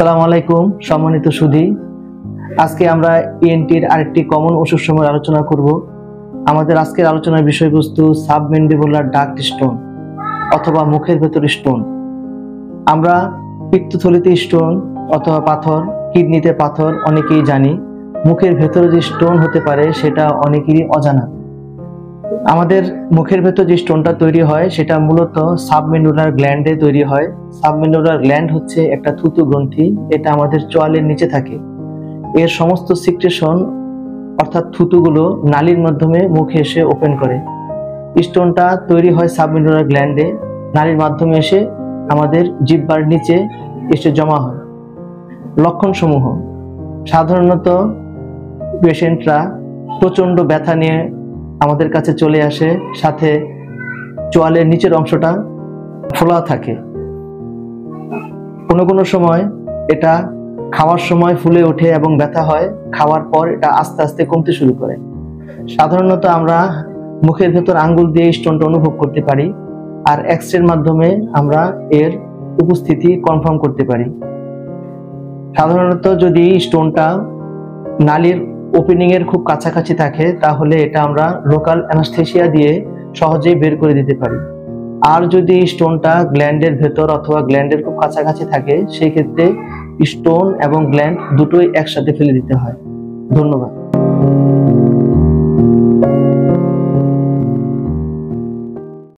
আসসালামু আলাইকুম সম্মানিত সুধী। আজকে আমরা ইএনটির আরেকটি কমন ওষুধসমূহের আলোচনা করব। আমাদের আজকের আলোচনার বিষয়বস্তু সাবমেন্ডিবুলার ডাক্ট স্টোন অথবা মুখের ভেতর স্টোন। আমরা পিত্তথলিতে স্টোন অথবা পাথর, কিডনিতে পাথর অনেকেই জানি। মুখের ভেতরে যে স্টোন হতে পারে সেটা অনেকেরই অজানা। আমাদের মুখের ভেতর যে স্টোনটা তৈরি হয় সেটা মূলত সাবমেন্ডিবুলার গ্ল্যান্ডে তৈরি হয়। সাবমেন্ডিবুলার গ্ল্যান্ড হচ্ছে একটা থুতু গ্রন্থি, এটা আমাদের চোয়ালের নিচে থাকে। এর সমস্ত সিক্রেশন অর্থাৎ থুতুগুলো নালীর মাধ্যমে মুখে এসে ওপেন করে। স্টোনটা তৈরি হয় সাবমেন্ডিবুলার গ্ল্যান্ডে, নালীর মাধ্যমে এসে আমাদের জিহ্বার নিচে এসে জমা হয়। লক্ষণসমূহ: সাধারণত পেশেন্টরা প্রচণ্ড ব্যথা নিয়ে আমাদের কাছে চলে আসে, সাথে চোয়ালের নিচের অংশটা ফোলা থাকে। কোনো কোনো সময় এটা খাওয়ার সময় ফুলে ওঠে এবং ব্যথা হয়, খাওয়ার পর এটা আস্তে আস্তে কমতে শুরু করে। সাধারণত আমরা মুখের ভেতর আঙ্গুল দিয়ে স্টোনটা অনুভব করতে পারি, আর এক্স-রের মাধ্যমে আমরা এর উপস্থিতি কনফার্ম করতে পারি। সাধারণত যদি স্টোনটা নালীর ওপেনিং এর খুব কাছাকাছি থাকে তাহলে এটা আমরা লোকাল অ্যানাস্থেসিয়া দিয়ে সহজেই বের করে দিতে পারি। আর যদি স্টোনটা গ্ল্যান্ডের ভেতর অথবা গ্ল্যান্ডের খুব কাছাকাছি থাকে সেই ক্ষেত্রে স্টোন এবং গ্ল্যান্ড দুটোই একসাথে ফেলে দিতে হয়। ধন্যবাদ।